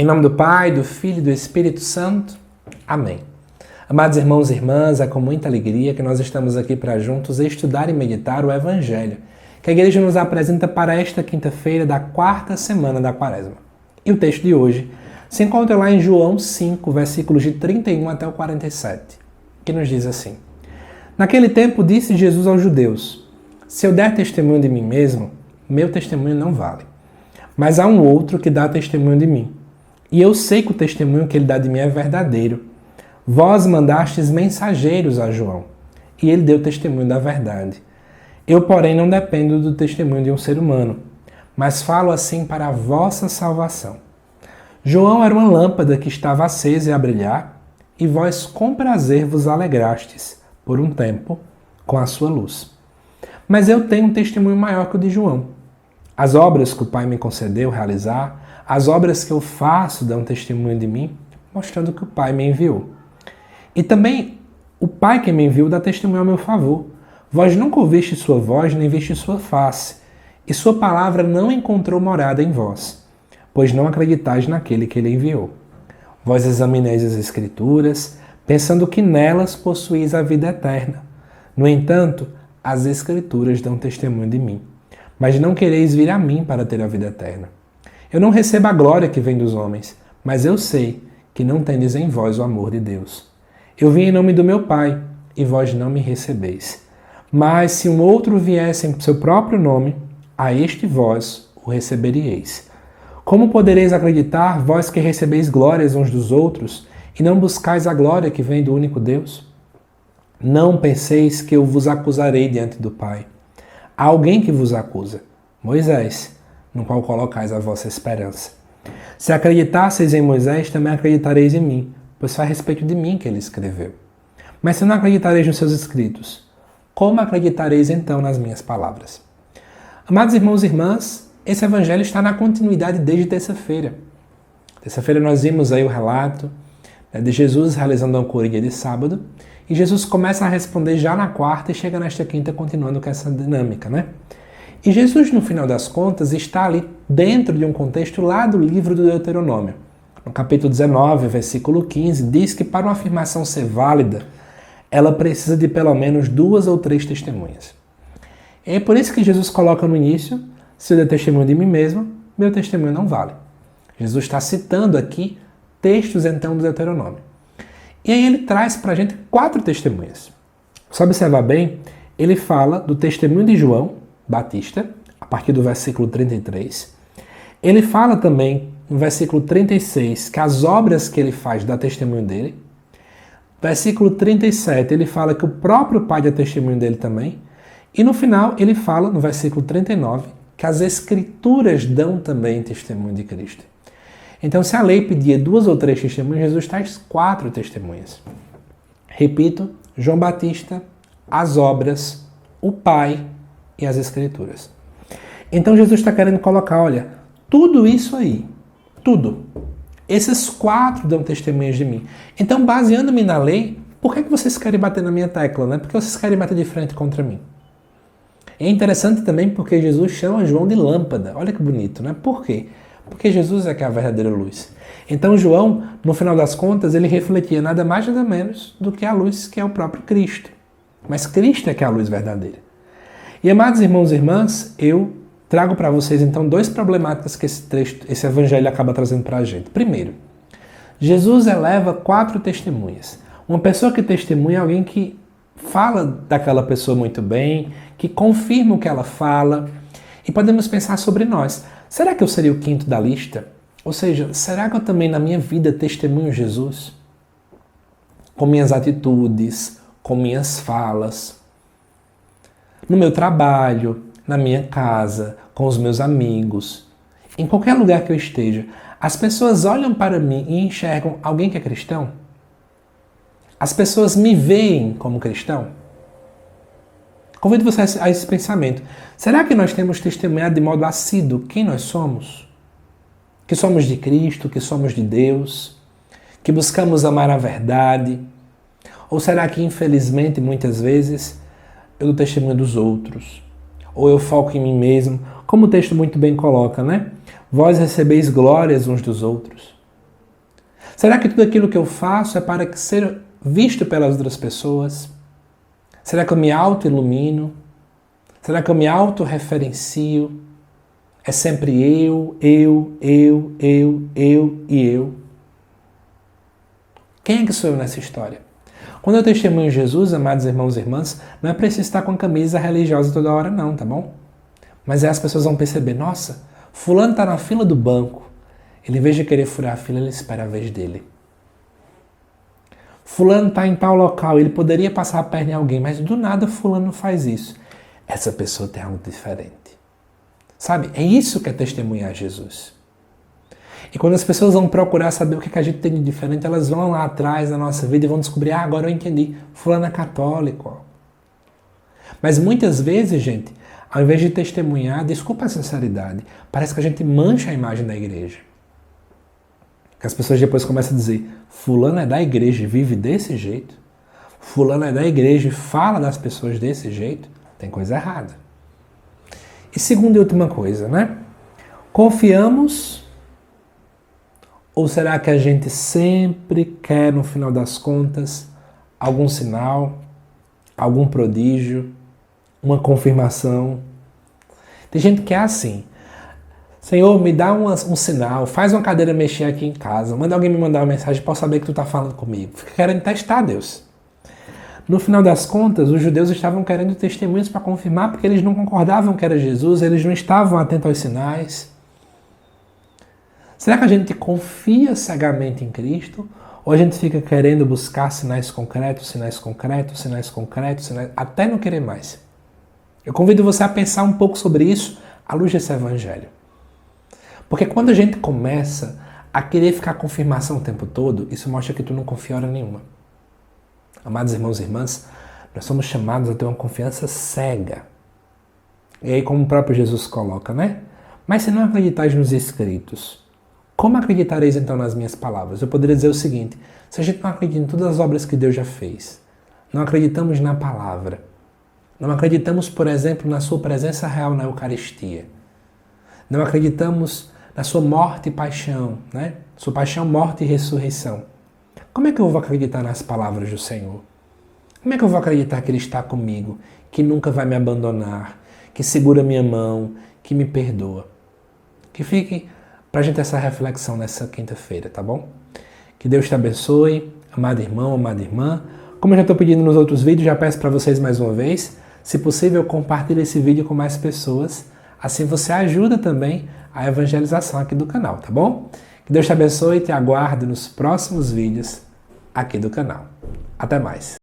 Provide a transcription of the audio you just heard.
Em nome do Pai, do Filho e do Espírito Santo. Amém. Amados irmãos e irmãs, é com muita alegria que nós estamos aqui para juntos estudar e meditar o Evangelho, que a Igreja nos apresenta para esta quinta-feira da quarta semana da Quaresma. E o texto de hoje se encontra lá em João 5, versículos de 31 até o 47, que nos diz assim: Naquele tempo disse Jesus aos judeus: Se eu der testemunho de mim mesmo, meu testemunho não vale. Mas há um outro que dá testemunho de mim. E eu sei que o testemunho que ele dá de mim é verdadeiro. Vós mandastes mensageiros a João, e ele deu testemunho da verdade. Eu, porém, não dependo do testemunho de um ser humano, mas falo assim para a vossa salvação. João era uma lâmpada que estava acesa e a brilhar, e vós com prazer vos alegrastes, por um tempo, com a sua luz. Mas eu tenho um testemunho maior que o de João. As obras que o Pai me concedeu realizar, as obras que eu faço dão testemunho de mim, mostrando que o Pai me enviou. E também o Pai que me enviou dá testemunho ao meu favor. Vós nunca ouviste sua voz, nem viste sua face, e sua palavra não encontrou morada em vós, pois não acreditais naquele que ele enviou. Vós examineis as Escrituras, pensando que nelas possuís a vida eterna. No entanto, as Escrituras dão testemunho de mim, mas não quereis vir a mim para ter a vida eterna. Eu não recebo a glória que vem dos homens, mas eu sei que não tendes em vós o amor de Deus. Eu vim em nome do meu Pai, e vós não me recebeis. Mas se um outro viesse em seu próprio nome, a este vós o receberíeis. Como podereis acreditar, vós que recebeis glórias uns dos outros, e não buscais a glória que vem do único Deus? Não penseis que eu vos acusarei diante do Pai. Há alguém que vos acusa, Moisés, no qual colocais a vossa esperança. Se acreditasseis em Moisés, também acreditareis em mim, pois foi a respeito de mim que ele escreveu. Mas se não acreditareis nos seus escritos, como acreditareis então nas minhas palavras? Amados irmãos e irmãs, esse evangelho está na continuidade desde terça-feira. Terça-feira nós vimos aí o relato de Jesus realizando a Eucaristia de sábado, e Jesus começa a responder já na quarta e chega nesta quinta continuando com essa dinâmica, né? E Jesus, no final das contas, está ali dentro de um contexto lá do livro do Deuteronômio. No capítulo 19, versículo 15, diz que para uma afirmação ser válida, ela precisa de pelo menos 2 ou 3 testemunhas. E é por isso que Jesus coloca no início: se eu der testemunho de mim mesmo, meu testemunho não vale. Jesus está citando aqui textos então do Deuteronômio. E aí ele traz para a gente 4 testemunhas. Se observar bem, ele fala do testemunho de João Batista, a partir do versículo 33. Ele fala também, no versículo 36, que as obras que ele faz dá testemunho dele. Versículo 37, ele fala que o próprio Pai dá testemunho dele também. E no final, ele fala, no versículo 39, que as Escrituras dão também testemunho de Cristo. Então, se a lei pedia 2 ou 3 testemunhas, Jesus traz 4 testemunhas. Repito, João Batista, as obras, o Pai e as Escrituras. Então, Jesus está querendo colocar, olha, tudo isso aí, tudo. Esses 4 dão testemunhas de mim. Então, baseando-me na lei, por que vocês querem bater na minha tecla, né? Porque vocês querem bater de frente contra mim. É interessante também porque Jesus chama João de lâmpada. Olha que bonito, né? Por quê? Porque Jesus é que é a verdadeira luz. Então, João, no final das contas, ele refletia nada mais nada menos do que a luz que é o próprio Cristo. Mas Cristo é que é a luz verdadeira. E, amados irmãos e irmãs, eu trago para vocês, então, 2 problemáticas que esse evangelho acaba trazendo para a gente. Primeiro, Jesus eleva 4 testemunhas. Uma pessoa que testemunha é alguém que fala daquela pessoa muito bem, que confirma o que ela fala. E podemos pensar sobre nós. Será que eu seria o 5º da lista? Ou seja, será que eu também na minha vida testemunho Jesus? Com minhas atitudes, com minhas falas, no meu trabalho, na minha casa, com os meus amigos, em qualquer lugar que eu esteja, as pessoas olham para mim e enxergam alguém que é cristão? As pessoas me veem como cristão? Convido você a esse pensamento. Será que nós temos testemunhado de modo assíduo quem nós somos? Que somos de Cristo, que somos de Deus, que buscamos amar a verdade? Ou será que, infelizmente, muitas vezes, eu dou testemunho dos outros? Ou eu foco em mim mesmo? Como o texto muito bem coloca, né? Vós recebeis glórias uns dos outros. Será que tudo aquilo que eu faço é para ser visto pelas outras pessoas? Será que eu me auto-ilumino? Será que eu me auto-referencio? É sempre eu e eu. Quem é que sou eu nessa história? Quando eu testemunho Jesus, amados irmãos e irmãs, não é preciso estar com a camisa religiosa toda hora não, tá bom? Mas aí as pessoas vão perceber, nossa, fulano está na fila do banco. Ele, em vez de querer furar a fila, ele espera a vez dele. Fulano está em tal local, ele poderia passar a perna em alguém, mas do nada fulano faz isso. Essa pessoa tem algo diferente. Sabe? É isso que é testemunhar Jesus. E quando as pessoas vão procurar saber o que a gente tem de diferente, elas vão lá atrás na nossa vida e vão descobrir, agora eu entendi, fulano é católico. Mas muitas vezes, gente, ao invés de testemunhar, desculpa a sinceridade, parece que a gente mancha a imagem da igreja. Que as pessoas depois começam a dizer, fulano é da igreja e vive desse jeito, fulano é da igreja e fala das pessoas desse jeito, tem coisa errada. E segunda e última coisa, né? Confiamos ou será que a gente sempre quer, no final das contas, algum sinal, algum prodígio, uma confirmação? Tem gente que é assim, Senhor, me dá um sinal, faz uma cadeira mexer aqui em casa, manda alguém me mandar uma mensagem para eu saber que tu está falando comigo. Fica querendo testar Deus. No final das contas, os judeus estavam querendo testemunhas para confirmar porque eles não concordavam que era Jesus, eles não estavam atentos aos sinais. Será que a gente confia cegamente em Cristo ou a gente fica querendo buscar sinais concretos, até não querer mais? Eu convido você a pensar um pouco sobre isso à luz desse evangelho. Porque quando a gente começa a querer ficar confirmação o tempo todo, isso mostra que tu não confia em hora nenhuma. Amados irmãos e irmãs, nós somos chamados a ter uma confiança cega. E aí, como o próprio Jesus coloca, né? Mas se não acreditais nos Escritos, como acreditareis então nas minhas palavras? Eu poderia dizer o seguinte, se a gente não acredita em todas as obras que Deus já fez, não acreditamos na palavra, não acreditamos, por exemplo, na sua presença real na Eucaristia, não acreditamos na sua morte e paixão, né? Sua paixão, morte e ressurreição. Como é que eu vou acreditar nas palavras do Senhor? Como é que eu vou acreditar que Ele está comigo, que nunca vai me abandonar, que segura minha mão, que me perdoa? Que fique pra gente essa reflexão nessa quinta-feira, tá bom? Que Deus te abençoe, amado irmão, amada irmã. Como eu já estou pedindo nos outros vídeos, já peço para vocês mais uma vez, se possível, compartilhe esse vídeo com mais pessoas. Assim você ajuda também a evangelização aqui do canal, tá bom? Que Deus te abençoe e te aguarde nos próximos vídeos aqui do canal. Até mais!